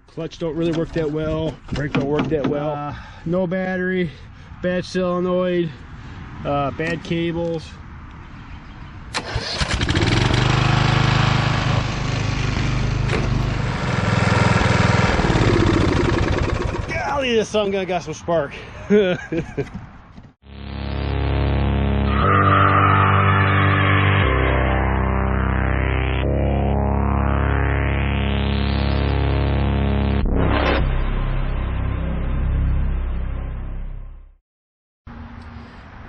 Clutch don't really work that well. Brake don't work that well. No battery, bad solenoid, bad cables. Golly, this sun gun got some spark.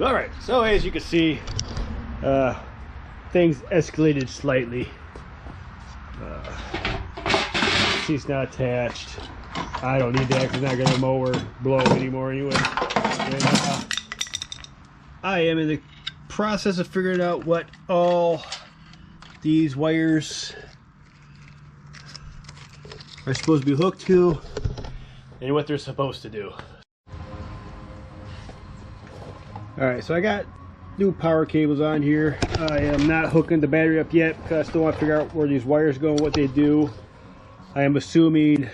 Alright, so as you can see, things escalated slightly. Seat's not attached. I don't need that because I'm not going to mow or blow anymore anyway. And, I am in the process of figuring out what all these wires are supposed to be hooked to and what they're supposed to do. Alright, so I got new power cables on here. I am not hooking the battery up yet because I still want to figure out where these wires go and what they do. I am assuming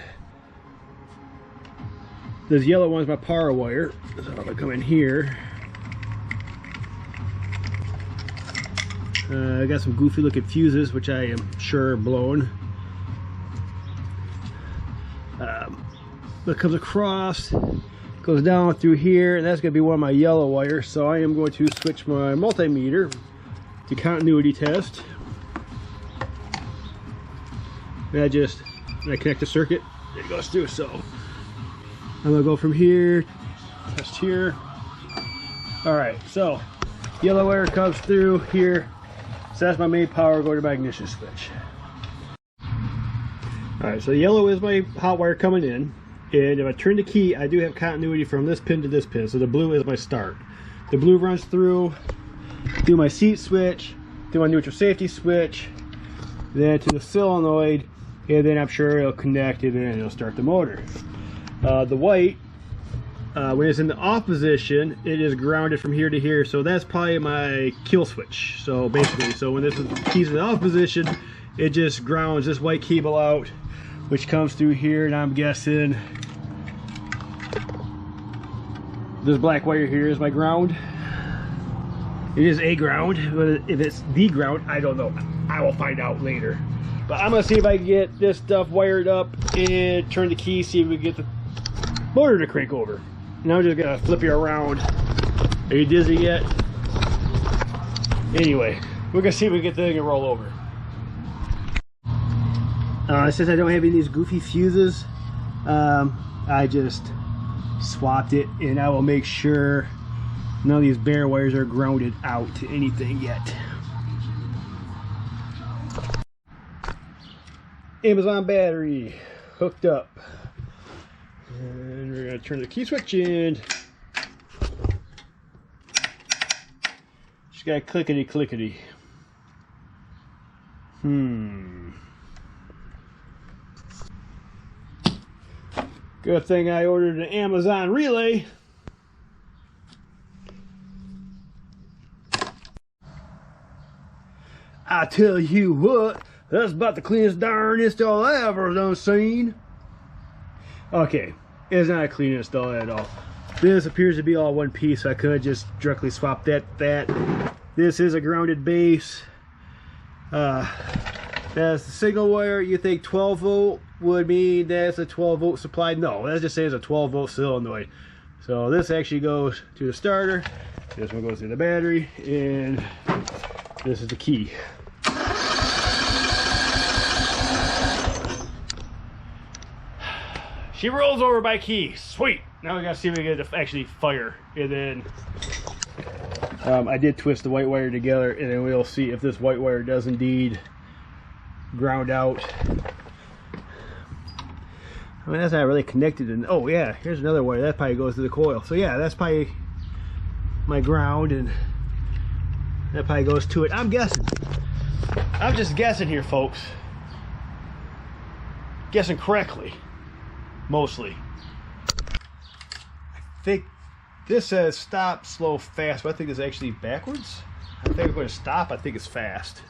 this yellow one's my power wire. So I'm going to come in here. I got some goofy looking fuses, which I am sure are blown. That comes across, goes down through here, and that's going to be one of my yellow wires. So I am going to switch my multimeter to continuity test. And I connect the circuit, it goes through. So I'm going to go from here, test here. Alright, so yellow wire comes through here. So that's my main power going to my ignition switch. Alright, so yellow is my hot wire coming in. And if I turn the key, I do have continuity from this pin to this pin. So the blue is my start. The blue runs through my seat switch, through my neutral safety switch, then to the solenoid, and then I'm sure it'll connect and then it'll start the motor. The white, when it's in the off position, it is grounded from here to here. So that's probably my kill switch. So basically, so when this key's in the off position, it just grounds this white cable out, which comes through here, and I'm guessing this black wire here is my ground. It is a ground, but if it's the ground, I don't know. I will find out later. But I'm gonna see if I can get this stuff wired up and turn the key, see if we can get the motor to crank over. Now I'm just gonna flip you around. Are you dizzy yet? Anyway, we're gonna see if we can get the thing to roll over. Since I don't have any of these goofy fuses, I just swapped it, and I will make sure none of these bare wires are grounded out to anything yet. Amazon battery hooked up, and we're going to turn the key switch in. Just got a clickety clickety. Good thing I ordered an Amazon relay. I tell you what, that's about the cleanest darn install I ever done seen. Okay, it's not a clean install at all. This appears to be all one piece, so I could just directly swap that. This is a grounded base. That's the signal wire. You think 12 volt would mean that's a 12 volt supply? No, that just says a 12 volt solenoid. So this actually goes to the starter, this one goes to the battery, and this is the key. She rolls over by key. Sweet. Now we gotta see if we get it to actually fire. And then I did twist the white wire together, and then we'll see if this white wire does indeed ground out. I mean, that's not really connected. And oh yeah, here's another wire that probably goes to the coil. So yeah, that's probably my ground, and that probably goes to it. I'm guessing. I'm just guessing here, folks. Guessing correctly, mostly. I think this says stop, slow, fast, but I think it's actually backwards. I think I'm going to stop. I think it's fast.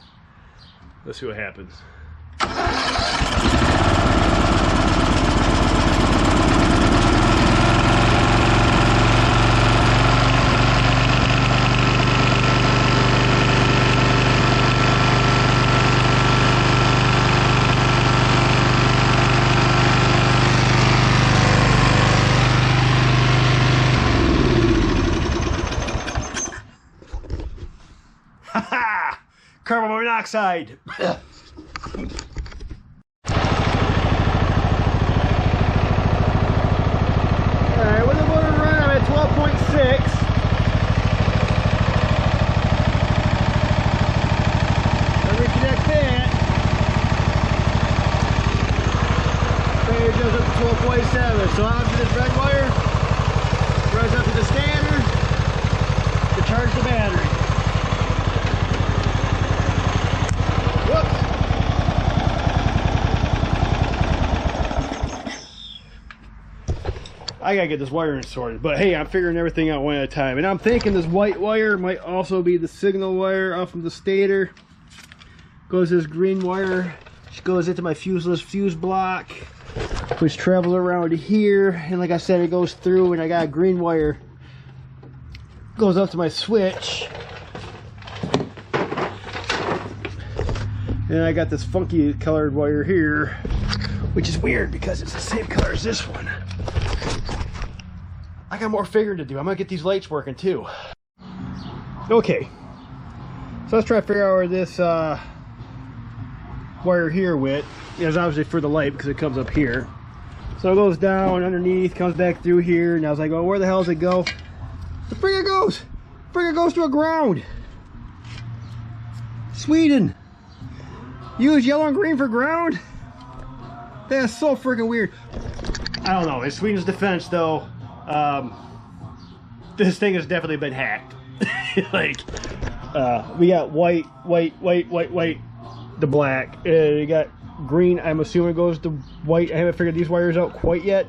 Let's see what happens. oxide. Alright, with the motor running, I'm at 12.6. Let me connect that. It goes up to 12.7. So out to this red wire, runs up to the standard to charge the battery. Whoops. I gotta get this wiring sorted, but hey, I'm figuring everything out one at a time. And I'm thinking this white wire might also be the signal wire off of the stator. Goes this green wire, which goes into my fuseless fuse block, which travels around here. And like I said, it goes through, and I got a green wire goes up to my switch. And I got this funky colored wire here, which is weird because it's the same color as this one. I got more figuring to do. I'm gonna get these lights working too. Okay, so let's try to figure out where this wire here went. It's obviously for the light because it comes up here. So it goes down underneath, comes back through here, and I was like, oh, where the hell does it go? The friggin' goes! Friggin' goes to a ground! Sweden! Use yellow and green for ground? That's so freaking weird. I don't know. In Sweden's defense, though, this thing has definitely been hacked. Like, we got white, the black. We got green. I'm assuming it goes to white. I haven't figured these wires out quite yet.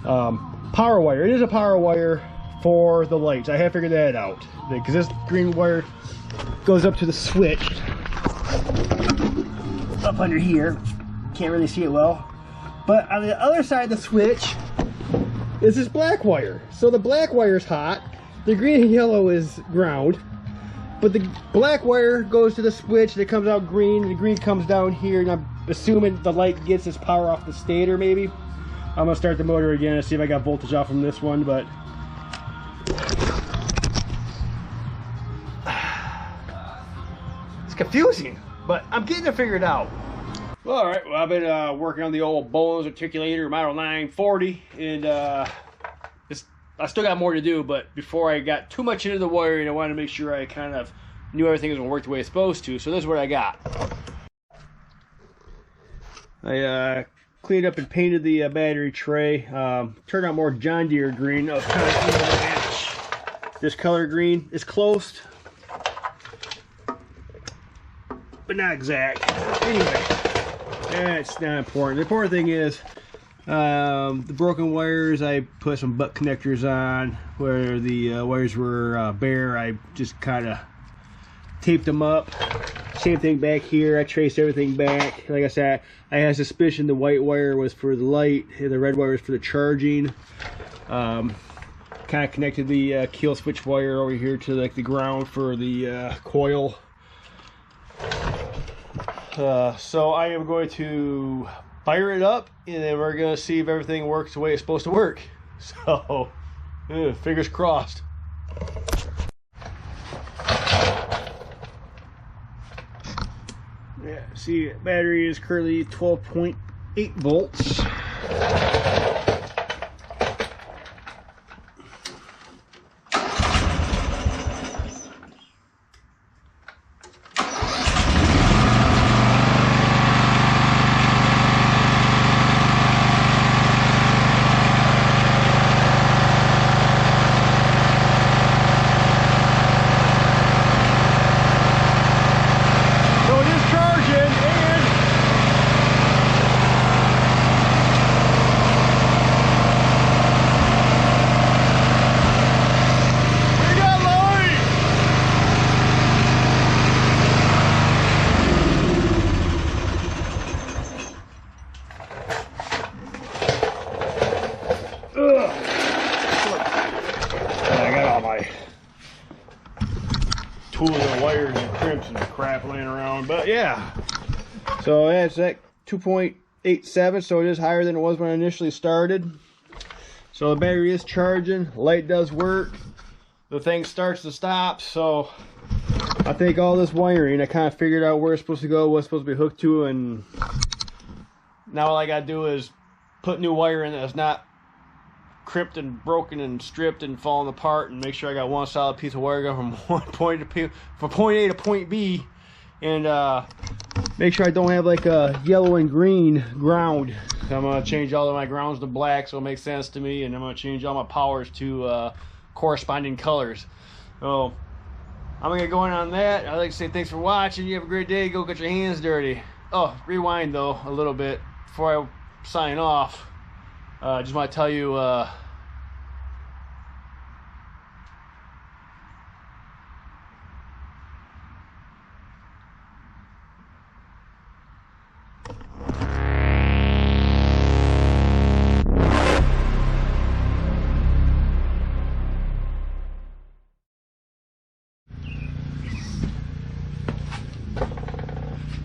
Power wire. It is a power wire for the lights. I have figured that out because this green wire goes up to the switch up under here. Can't really see it well, but on the other side of the switch is this black wire. So the black wire is hot, the green and yellow is ground, but the black wire goes to the switch and it comes out green, and the green comes down here, and I'm assuming the light gets its power off the stator. Maybe I'm gonna start the motor again and see if I got voltage off from this one, but it's confusing, but I'm getting it figured out. Well, all right, well, I've been working on the old Bolens articulator model 940, and I still got more to do, but before I got too much into the wiring, I wanted to make sure I kind of knew everything was going to work the way it's supposed to. So this is what I got. I cleaned up and painted the battery tray. Turned out more John Deere green. I was kind of able to match this color green. It's close, but not exact. Anyway, that's not important. The important thing is the broken wires. I put some butt connectors on where the wires were bare. I just kind of taped them up. Same thing back here. I traced everything back. Like I said, I had a suspicion the white wire was for the light and the red wire was for the charging. Kind of connected the kill switch wire over here to like the ground for the coil. So I am going to fire it up, and then we're going to see if everything works the way it's supposed to work. So, fingers crossed. Yeah, see, battery is currently 12.8 volts. Tools and wires and crimps and crap laying around, but yeah. So that's at 2.87, so it is higher than it was when I initially started. So the battery is charging, light does work, the thing starts to stop, so I think all this wiring, I kind of figured out where it's supposed to go, what it's supposed to be hooked to, and now all I gotta do is put new wire in that's not crimped and broken and stripped and falling apart, and make sure I got one solid piece of wire going from point A to point B, and make sure I don't have like a yellow and green ground. So I'm gonna change all of my grounds to black so it makes sense to me, and I'm gonna change all my powers to corresponding colors. So I'm gonna get going on that. I'd like to say thanks for watching. You have a great day. Go get your hands dirty. Oh, rewind though a little bit before I sign off. Just want to tell you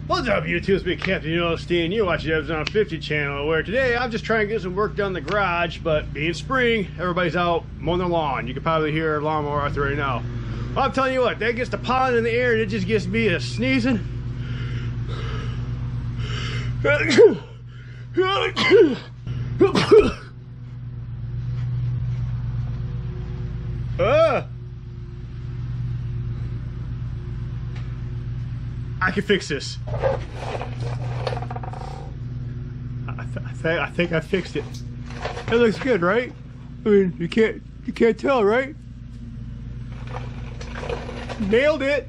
what's up, YouTube? It's me, Captain Stein. You're watching the Bolen 50 channel, where today I'm just trying to get some work done in the garage, but being spring, everybody's out mowing their lawn. You can probably hear a lawnmower out there right now. Well, I'm telling you what, that gets the pollen in the air and it just gets me a sneezing. I can fix this. I think I fixed it. It looks good, right? I mean, you can't tell, right? Nailed it.